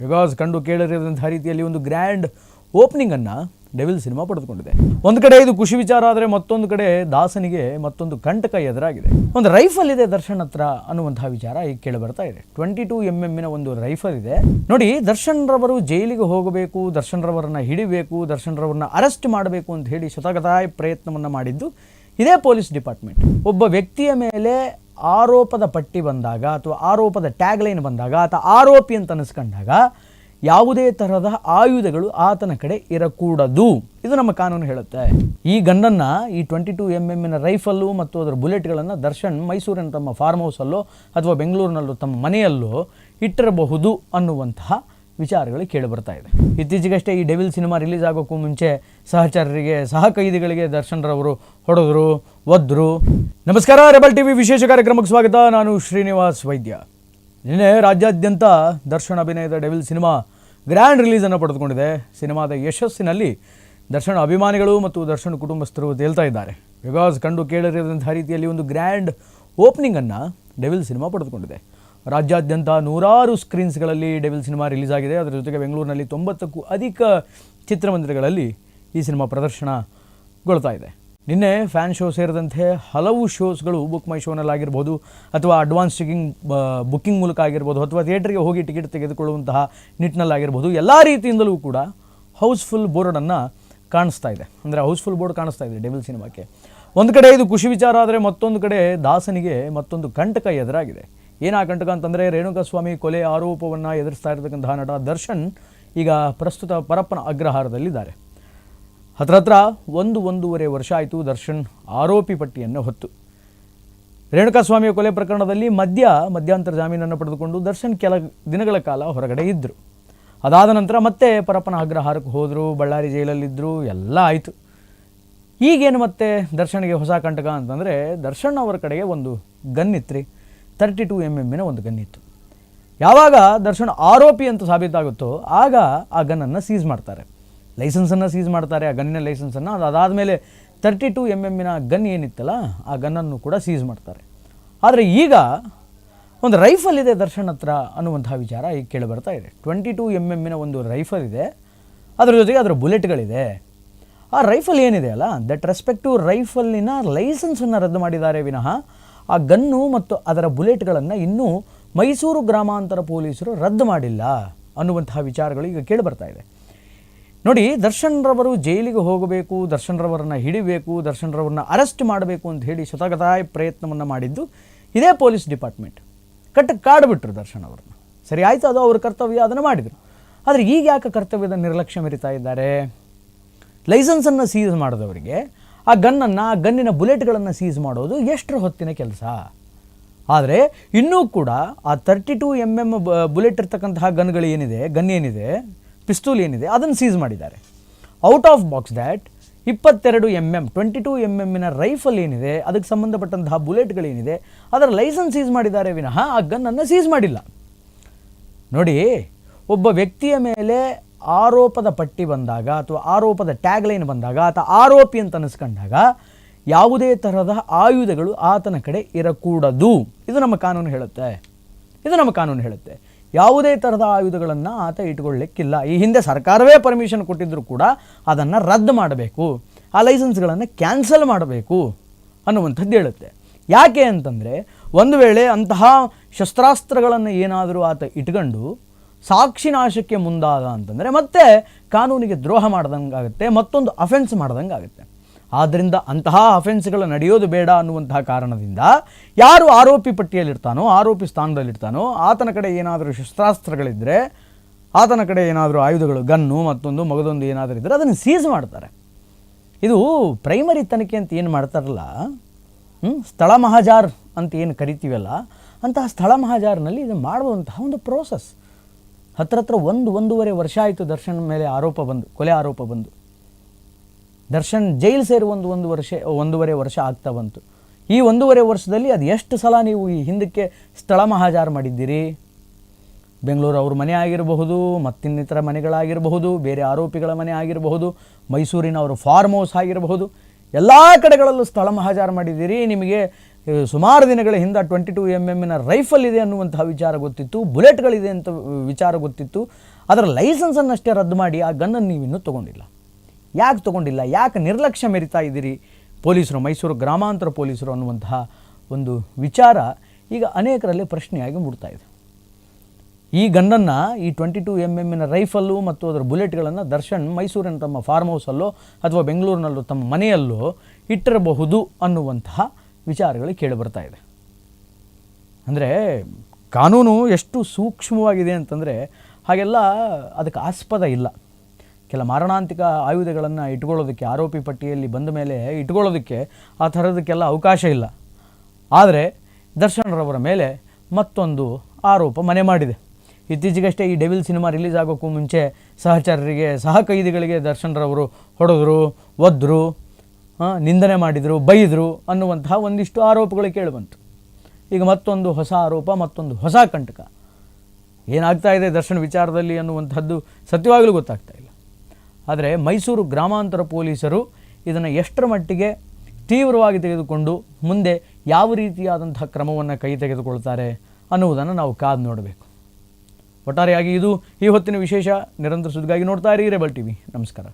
Because ಕಂಡು ಕೇಳಿರೋದಂತಹ ರೀತಿಯಲ್ಲಿ ಒಂದು ಗ್ರ್ಯಾಂಡ್ ಓಪನಿಂಗನ್ನು ಡೆವಿಲ್ ಸಿನಿಮಾ ಪಡೆದುಕೊಂಡಿದೆ. ಒಂದು ಕಡೆ ಇದು ಖುಷಿ ವಿಚಾರ ಆದರೆ ಮತ್ತೊಂದು ಕಡೆ ದಾಸನಿಗೆ ಮತ್ತೊಂದು ಕಂಟಕ ಎದುರಾಗಿದೆ. ಒಂದು ರೈಫಲ್ ಇದೆ ದರ್ಶನ್ ಹತ್ರ ಅನ್ನುವಂತಹ ವಿಚಾರ ಈಗ ಕೇಳಿ ಬರ್ತಾ ಇದೆ. 22mm ಒಂದು ರೈಫಲ್ ಇದೆ ನೋಡಿ. ದರ್ಶನ್ ರವರು ಜೈಲಿಗೆ ಹೋಗಬೇಕು, ದರ್ಶನ್ ರವರನ್ನ ಹಿಡಿಬೇಕು, ದರ್ಶನ್ ರವರನ್ನ ಅರೆಸ್ಟ್ ಮಾಡಬೇಕು ಅಂತ ಹೇಳಿ ಶತಗತಾಯ ಪ್ರಯತ್ನವನ್ನು ಮಾಡಿದ್ದು ಇದೇ ಪೊಲೀಸ್ ಡಿಪಾರ್ಟ್ಮೆಂಟ್. ಒಬ್ಬ ವ್ಯಕ್ತಿಯ ಮೇಲೆ ಆರೋಪದ ಪಟ್ಟಿ ಬಂದಾಗ ಅಥವಾ ಆರೋಪದ ಟ್ಯಾಗ್ಲೈನ್ ಬಂದಾಗ ಆತ ಆರೋಪಿ ಅಂತ ಅನಿಸ್ಕೊಂಡಾಗ ಯಾವುದೇ ತರಹದ ಆಯುಧಗಳು ಆತನ ಕಡೆ ಇರಕೂಡದು, ಇದು ನಮ್ಮ ಕಾನೂನು ಹೇಳುತ್ತೆ. ಈ ಗನ್ನನ್ನು, ಈ 22mm ರೈಫಲ್ಲು ಮತ್ತು ಅದರ ಬುಲೆಟ್ಗಳನ್ನು ದರ್ಶನ್ ಮೈಸೂರಿನ ತಮ್ಮ ಫಾರ್ಮ್ ಹೌಸಲ್ಲೋ ಅಥವಾ ಬೆಂಗಳೂರಿನಲ್ಲೋ ತಮ್ಮ ಮನೆಯಲ್ಲೋ ಇಟ್ಟಿರಬಹುದು ಅನ್ನುವಂತಹ ವಿಚಾರಗಳು ಕೇಳಿ ಬರ್ತಾ ಇದೆ. ಇತ್ತೀಚೆಗಷ್ಟೇ ಈ ಡೆವಿಲ್ ಸಿನಿಮಾ ರಿಲೀಸ್ ಆಗೋಕ್ಕೂ ಮುಂಚೆ ಸಹಚರರಿಗೆ, ಸಹ ಕೈದಿಗಳಿಗೆ ದರ್ಶನ್ ರವರು ಹೊಡೆದ್ರು, ಒದ್ರು. ನಮಸ್ಕಾರ, ರೆಬಲ್ ಟಿವಿ ವಿಶೇಷ ಕಾರ್ಯಕ್ರಮಕ್ಕೆ ಸ್ವಾಗತ. ನಾನು ಶ್ರೀನಿವಾಸ್ ವೈದ್ಯ. ನಿನ್ನೆ ರಾಜ್ಯಾದ್ಯಂತ ದರ್ಶನ್ ಅಭಿನಯದ ಡೆವಿಲ್ ಸಿನಿಮಾ ಗ್ರ್ಯಾಂಡ್ ರಿಲೀಸನ್ನು ಪಡೆದುಕೊಂಡಿದೆ. ಸಿನಿಮಾದ ಯಶಸ್ಸಿನಲ್ಲಿ ದರ್ಶನ್ ಅಭಿಮಾನಿಗಳು ಮತ್ತು ದರ್ಶನ್ ಕುಟುಂಬಸ್ಥರು ತೇಲ್ತಾ ಇದ್ದಾರೆ. ಬಿಕಾಸ್ ಕಂಡು ಕೇಳಿರೋದಂತಹ ರೀತಿಯಲ್ಲಿ ಒಂದು ಗ್ರ್ಯಾಂಡ್ ಓಪನಿಂಗನ್ನು ಡೆವಿಲ್ ಸಿನಿಮಾ ಪಡೆದುಕೊಂಡಿದೆ. ರಾಜ್ಯಾದ್ಯಂತ ನೂರಾರು ಸ್ಕ್ರೀನ್ಸ್ಗಳಲ್ಲಿ ಡೆವಿಲ್ ಸಿನಿಮಾ ರಿಲೀಸ್ ಆಗಿದೆ. ಅದರ ಜೊತೆಗೆ ಬೆಂಗಳೂರಿನಲ್ಲಿ 90ಕ್ಕೂ ಅಧಿಕ ಚಿತ್ರಮಂದಿರಗಳಲ್ಲಿ ಈ ಸಿನಿಮಾ ಪ್ರದರ್ಶನಗೊಳ್ತಾ ಇದೆ. ನಿನ್ನೆ ಫ್ಯಾನ್ ಶೋ ಸೇರಿದಂತೆ ಹಲವು ಶೋಸ್ಗಳು ಬುಕ್ ಮೈ ಶೋನಲ್ಲಾಗಿರ್ಬೋದು ಅಥವಾ ಅಡ್ವಾನ್ಸ್ ಬುಕ್ಕಿಂಗ್ ಮೂಲಕ ಆಗಿರ್ಬೋದು ಅಥವಾ ಥಿಯೇಟರ್ಗೆ ಹೋಗಿ ಟಿಕೆಟ್ ತೆಗೆದುಕೊಳ್ಳುವಂತಹ ನಿಟ್ಟಿನಲ್ಲಾಗಿರ್ಬೋದು, ಎಲ್ಲ ರೀತಿಯಿಂದಲೂ ಕೂಡ ಹೌಸ್ಫುಲ್ ಬೋರ್ಡನ್ನು ಕಾಣಿಸ್ತಾ ಇದೆ. ಅಂದರೆ ಹೌಸ್ಫುಲ್ ಬೋರ್ಡ್ ಕಾಣಿಸ್ತಾ ಇದೆ ಡೆವಿಲ್ ಸಿನಿಮಾಕ್ಕೆ. ಒಂದು ಕಡೆ ಇದು ಖುಷಿ ವಿಚಾರ ಆದರೆ ಮತ್ತೊಂದು ಕಡೆ ದಾಸನಿಗೆ ಮತ್ತೊಂದು ಕಂಟಕ ಎದುರಾಗಿದೆ. ಏನು ಆ ಕಂಟಕ ಅಂತಂದರೆ, ರೇಣುಕಾಸ್ವಾಮಿ ಕೊಲೆ ಆರೋಪವನ್ನು ಎದುರಿಸ್ತಾ ಇರತಕ್ಕಂತಹ ನಟ ದರ್ಶನ್ ಈಗ ಪ್ರಸ್ತುತ ಪರಪ್ಪನ ಅಗ್ರಹಾರದಲ್ಲಿದ್ದಾರೆ. ಹತ್ರ 1.5 ವರ್ಷ ಆಯಿತು ದರ್ಶನ್ ಆರೋಪಿ ಪಟ್ಟಿಯನ್ನು ಹೊತ್ತು. ರೇಣುಕಾಸ್ವಾಮಿಯ ಕೊಲೆ ಪ್ರಕರಣದಲ್ಲಿ ಮಧ್ಯಂತರ ಜಾಮೀನನ್ನು ಪಡೆದುಕೊಂಡು ದರ್ಶನ್ ಕೆಲ ದಿನಗಳ ಕಾಲ ಹೊರಗಡೆ ಇದ್ದರು. ಅದಾದ ನಂತರ ಮತ್ತೆ ಪರಪ್ಪನ ಅಗ್ರಹಾರಕ್ಕೆ ಹೋದರು, ಬಳ್ಳಾರಿ ಜೈಲಲ್ಲಿದ್ದರು, ಎಲ್ಲ ಆಯಿತು. ಈಗೇನು ಮತ್ತೆ ದರ್ಶನ್ಗೆ ಹೊಸ ಕಂಟಕ ಅಂತಂದರೆ, ದರ್ಶನ್ ಅವರ ಕಡೆಗೆ ಒಂದು ಗನ್ನಿತ್ರಿ, 32mm ಒಂದು ಗನ್ನಿತ್ತು. ಯಾವಾಗ ದರ್ಶನ್ ಆರೋಪಿ ಅಂತ ಸಾಬೀತಾಗುತ್ತೋ ಆಗ ಆ ಗನ್ನನ್ನು ಸೀಸ್ ಮಾಡ್ತಾರೆ, ಲೈಸೆನ್ಸನ್ನು ಸೀಸ್ ಮಾಡ್ತಾರೆ, ಆ ಗನ್ನಿನ ಲೈಸೆನ್ಸನ್ನು. ಅದಾದಮೇಲೆ 32mm ಗನ್ ಏನಿತ್ತಲ್ಲ ಆ ಗನ್ನನ್ನು ಕೂಡ ಸೀಸ್ ಮಾಡ್ತಾರೆ. ಆದರೆ ಈಗ ಒಂದು ರೈಫಲ್ ಇದೆ ದರ್ಶನ್ ಹತ್ರ ಅನ್ನುವಂತಹ ವಿಚಾರ ಈಗ ಕೇಳಿ ಬರ್ತಾ ಇದೆ. 22mm ಒಂದು ರೈಫಲ್ ಇದೆ, ಅದರ ಜೊತೆಗೆ ಅದರ ಬುಲೆಟ್ಗಳಿದೆ. ಆ ರೈಫಲ್ ಏನಿದೆ ಅಲ್ಲ, ದಟ್ ರೆಸ್ಪೆಕ್ಟಿವ್ ರೈಫಲ್ಲಿನ ಲೈಸೆನ್ಸನ್ನು ರದ್ದು ಮಾಡಿದ್ದಾರೆ ವಿನಃ ಆ ಗನ್ನು ಮತ್ತು ಅದರ ಬುಲೆಟ್ಗಳನ್ನು ಇನ್ನೂ ಮೈಸೂರು ಗ್ರಾಮಾಂತರ ಪೊಲೀಸರು ರದ್ದು ಮಾಡಿಲ್ಲ ಅನ್ನುವಂತಹ ವಿಚಾರಗಳು ಈಗ ಕೇಳಿ ಬರ್ತಾ ಇದೆ. ನೋಡಿ, ದರ್ಶನ್ ರವರು ಜೈಲಿಗೆ ಹೋಗಬೇಕು, ದರ್ಶನ್ ರವರನ್ನ ಹಿಡಿಬೇಕು, ದರ್ಶನ್ ರವರನ್ನ ಅರೆಸ್ಟ್ ಮಾಡಬೇಕು ಅಂತ ಹೇಳಿ ಶತಗತಾಯ ಪ್ರಯತ್ನವನ್ನು ಮಾಡಿದ್ದು ಇದೇ ಪೊಲೀಸ್ ಡಿಪಾರ್ಟ್ಮೆಂಟ್. ಕಾಡ್ಬಿಟ್ರು ದರ್ಶನ್ ಅವರನ್ನು. ಸರಿ ಆಯಿತು, ಅದು ಅವ್ರ ಕರ್ತವ್ಯ, ಅದನ್ನು ಮಾಡಿದರು. ಆದರೆ ಈಗ ಯಾಕೆ ಕರ್ತವ್ಯದ ನಿರ್ಲಕ್ಷ್ಯ ಮೆರಿತಾ ಇದ್ದಾರೆ? ಲೈಸೆನ್ಸನ್ನು ಸೀಸ್ ಮಾಡಿದವರಿಗೆ ಆ ಗನ್ನನ್ನು, ಆ ಗನ್ನಿನ ಬುಲೆಟ್ಗಳನ್ನು ಸೀಸ್ ಮಾಡೋದು ಎಷ್ಟರ ಹೊತ್ತಿನ ಕೆಲಸ. ಆದರೆ ಇನ್ನೂ ಕೂಡ ಆ 32mm ಬುಲೆಟ್ ಇರ್ತಕ್ಕಂತಹ ಗನ್ ಏನಿದೆ, ಪಿಸ್ತೂಲ್ ಏನಿದೆ, ಅದನ್ನು ಸೀಸ್ ಮಾಡಿದ್ದಾರೆ. Out of box that 22mm rifle ಏನಿದೆ, ಅದಕ್ಕೆ ಸಂಬಂಧಪಟ್ಟಂತಹ ಬುಲೆಟ್ಗಳೇನಿದೆ, ಅದರ ಲೈಸೆನ್ಸ್ ಸೀಸ್ ಮಾಡಿದ್ದಾರೆ ವಿನಃ ಆ ಗನ್ನನ್ನು ಸೀಸ್ ಮಾಡಿಲ್ಲ. ನೋಡಿ, ಒಬ್ಬ ವ್ಯಕ್ತಿಯ ಮೇಲೆ ಆರೋಪದ ಪಟ್ಟಿ ಬಂದಾಗ ಅಥವಾ ಆರೋಪದ ಟ್ಯಾಗ್ಲೈನ್ ಬಂದಾಗ ಆತ ಆರೋಪಿ ಅಂತ ಅನಿಸ್ಕೊಂಡಾಗ ಯಾವುದೇ ತರಹದ ಆಯುಧಗಳು ಆತನ ಕಡೆ ಇರಕೂಡದು, ಇದು ನಮ್ಮ ಕಾನೂನು ಹೇಳುತ್ತೆ. ಯಾವುದೇ ಥರದ ಆಯುಧಗಳನ್ನು ಆತ ಇಟ್ಕೊಳ್ಳಿಕ್ಕಿಲ್ಲ. ಈ ಹಿಂದೆ ಸರ್ಕಾರವೇ ಪರ್ಮಿಷನ್ ಕೊಟ್ಟಿದ್ದರೂ ಕೂಡ ಅದನ್ನು ರದ್ದು ಮಾಡಬೇಕು, ಆ ಲೈಸೆನ್ಸ್ಗಳನ್ನು ಕ್ಯಾನ್ಸಲ್ ಮಾಡಬೇಕು ಅನ್ನುವಂಥದ್ದು ಹೇಳುತ್ತೆ. ಯಾಕೆ ಅಂತಂದರೆ, ಒಂದು ವೇಳೆ ಅಂತಹ ಶಸ್ತ್ರಾಸ್ತ್ರಗಳನ್ನು ಏನಾದರೂ ಆತ ಇಟ್ಕೊಂಡು ಸಾಕ್ಷಿ ನಾಶಕ್ಕೆ ಮುಂದಾದ ಅಂತಂದರೆ ಮತ್ತೆ ಕಾನೂನಿಗೆ ದ್ರೋಹ ಮಾಡ್ದಂಗೆ ಆಗುತ್ತೆ, ಮತ್ತೊಂದು ಅಫೆನ್ಸ್ ಮಾಡ್ದಂಗೆ ಆಗುತ್ತೆ. ಆದ್ದರಿಂದ ಅಂತಹ ಅಫೆನ್ಸ್ಗಳು ನಡೆಯೋದು ಬೇಡ ಅನ್ನುವಂತಹ ಕಾರಣದಿಂದ ಯಾರು ಆರೋಪಿ ಪಟ್ಟಿಯಲ್ಲಿರ್ತಾನೋ, ಆರೋಪಿ ಸ್ಥಾನದಲ್ಲಿರ್ತಾನೋ, ಆತನ ಕಡೆ ಏನಾದರೂ ಶಸ್ತ್ರಾಸ್ತ್ರಗಳಿದ್ದರೆ, ಆತನ ಕಡೆ ಏನಾದರೂ ಆಯುಧಗಳು, ಗನ್ನು ಮತ್ತೊಂದು ಮಗದೊಂದು ಏನಾದರೂ ಇದ್ದರೆ ಅದನ್ನು ಸೀಸ್ ಮಾಡ್ತಾರೆ. ಇದು ಪ್ರೈಮರಿ ತನಿಖೆ ಅಂತ ಏನು ಮಾಡ್ತಾರಲ್ಲ, ಸ್ಥಳ ಮಹಾಜಾರ್ ಅಂತ ಏನು ಕರಿತೀವಲ್ಲ, ಅಂತಹ ಸ್ಥಳ ಮಹಾಜಾರ್ನಲ್ಲಿ ಇದು ಮಾಡುವಂತಹ ಒಂದು ಪ್ರೋಸೆಸ್. ಹತ್ರ 1.5 ವರ್ಷ ಆಯಿತು ದರ್ಶನ್ ಮೇಲೆ ಕೊಲೆ ಆರೋಪ ಬಂದು. ದರ್ಶನ್ ಜೈಲು ಸೇರಿ 1.5 ವರ್ಷ ಆಗ್ತಾ ಬಂತು. ಈ 1.5 ವರ್ಷದಲ್ಲಿ ಅದು ಎಷ್ಟು ಸಲ ನೀವು ಈ ಹಿಂದಕ್ಕೆ ಸ್ಥಳ ಮಹಾಜಾರ್ ಮಾಡಿದ್ದೀರಿ? ಬೆಂಗಳೂರು ಅವ್ರ ಮನೆ ಆಗಿರಬಹುದು, ಮತ್ತಿನ್ನಿತರ ಮನೆಗಳಾಗಿರಬಹುದು, ಬೇರೆ ಆರೋಪಿಗಳ ಮನೆ ಆಗಿರಬಹುದು, ಮೈಸೂರಿನ ಅವರು ಫಾರ್ಮ್ ಹೌಸ್ ಆಗಿರಬಹುದು, ಎಲ್ಲ ಕಡೆಗಳಲ್ಲೂ ಸ್ಥಳ ಮಹಾಜಾರ್ ಮಾಡಿದ್ದೀರಿ. ನಿಮಗೆ ಸುಮಾರು ದಿನಗಳ ಹಿಂದೆ 22 mm ರೈಫಲ್ ಇದೆ ಅನ್ನುವಂತಹ ವಿಚಾರ ಗೊತ್ತಿತ್ತು, ಬುಲೆಟ್ಗಳಿದೆ ಅಂತ ವಿಚಾರ ಗೊತ್ತಿತ್ತು. ಅದರ ಲೈಸೆನ್ಸನ್ನಷ್ಟೇ ರದ್ದು ಮಾಡಿ ಆ ಗನ್ನನ್ನು ನೀವು ಇನ್ನೂ ತೊಗೊಂಡಿಲ್ಲ. ಯಾಕೆ ತೊಗೊಂಡಿಲ್ಲ? ಯಾಕೆ ನಿರ್ಲಕ್ಷ್ಯ ಮೆರಿತಾ ಇದ್ದೀರಿ ಪೊಲೀಸರು, ಮೈಸೂರು ಗ್ರಾಮಾಂತರ ಪೊಲೀಸರು ಅನ್ನುವಂತಹ ಒಂದು ವಿಚಾರ ಈಗ ಅನೇಕರಲ್ಲಿ ಪ್ರಶ್ನೆಯಾಗಿ ಮೂಡ್ತಾ ಇದೆ. ಈ ಗನ್ನನ್ನು, ಈ 22 mm ರೈಫಲ್ಲು ಮತ್ತು ಅದರ ಬುಲೆಟ್ಗಳನ್ನು ದರ್ಶನ್ ಮೈಸೂರಿನ ತಮ್ಮ ಫಾರ್ಮ್ ಹೌಸಲ್ಲೋ ಅಥವಾ ಬೆಂಗಳೂರಿನಲ್ಲೋ ತಮ್ಮ ಮನೆಯಲ್ಲೋ ಇಟ್ಟಿರಬಹುದು ಅನ್ನುವಂತಹ ವಿಚಾರಗಳು ಕೇಳಿಬರ್ತಾ ಇದೆ. ಅಂದರೆ ಕಾನೂನು ಎಷ್ಟು ಸೂಕ್ಷ್ಮವಾಗಿದೆ ಅಂತಂದರೆ ಹಾಗೆಲ್ಲ ಅದಕ್ಕೆ ಆಸ್ಪದ ಇಲ್ಲ. ಕೆಲ ಮಾರಣಾಂತಿಕ ಆಯುಧಗಳನ್ನು ಇಟ್ಕೊಳ್ಳೋದಕ್ಕೆ, ಆರೋಪಿ ಪಟ್ಟಿಯಲ್ಲಿ ಬಂದ ಮೇಲೆ ಇಟ್ಕೊಳ್ಳೋದಕ್ಕೆ ಆ ಥರದಕ್ಕೆಲ್ಲ ಅವಕಾಶ ಇಲ್ಲ. ಆದರೆ ದರ್ಶನ್ರವರ ಮೇಲೆ ಮತ್ತೊಂದು ಆರೋಪ ಮನೆ ಮಾಡಿದೆ. ಇತ್ತೀಚೆಗಷ್ಟೇ ಈ ಡೆವಿಲ್ ಸಿನಿಮಾ ರಿಲೀಸ್ ಆಗೋಕ್ಕೂ ಮುಂಚೆ ಸಹಚರರಿಗೆ, ಸಹ ಕೈದಿಗಳಿಗೆ ದರ್ಶನ್ರವರು ಹೊಡೆದ್ರು, ಒದ್ರು, ನಿಂದನೆ ಮಾಡಿದರು, ಬೈದರು ಅನ್ನುವಂತಹ ಒಂದಿಷ್ಟು ಆರೋಪಗಳು ಕೇಳಿಬಂತು. ಈಗ ಮತ್ತೊಂದು ಹೊಸ ಆರೋಪ, ಮತ್ತೊಂದು ಹೊಸ ಕಂಟಕ ಏನಾಗ್ತಾ ಇದೆ ದರ್ಶನ್ ವಿಚಾರದಲ್ಲಿ ಅನ್ನುವಂಥದ್ದು ಸತ್ಯವಾಗಲೂ ಗೊತ್ತಾಗ್ತಾ ಇಲ್ಲ. ಆದರೆ ಮೈಸೂರು ಗ್ರಾಮಾಂತರ ಪೊಲೀಸರು ಇದನ್ನು ಎಷ್ಟರ ಮಟ್ಟಿಗೆ ತೀವ್ರವಾಗಿ ತೆಗೆದುಕೊಂಡು ಮುಂದೆ ಯಾವ ರೀತಿಯಾದಂಥ ಕ್ರಮವನ್ನು ಕೈ ತೆಗೆದುಕೊಳ್ತಾರೆ ಅನ್ನುವುದನ್ನು ನಾವು ಕಾದು ನೋಡಬೇಕು. ಒಟ್ಟಾರೆಯಾಗಿ ಇದು ಈ ಹೊತ್ತಿನ ವಿಶೇಷ. ನಿರಂತರ ಸುದ್ದಿಗಾಗಿ ನೋಡ್ತಾ ಇರಿ ರೆಬೆಲ್ ಟಿವಿ. ನಮಸ್ಕಾರ.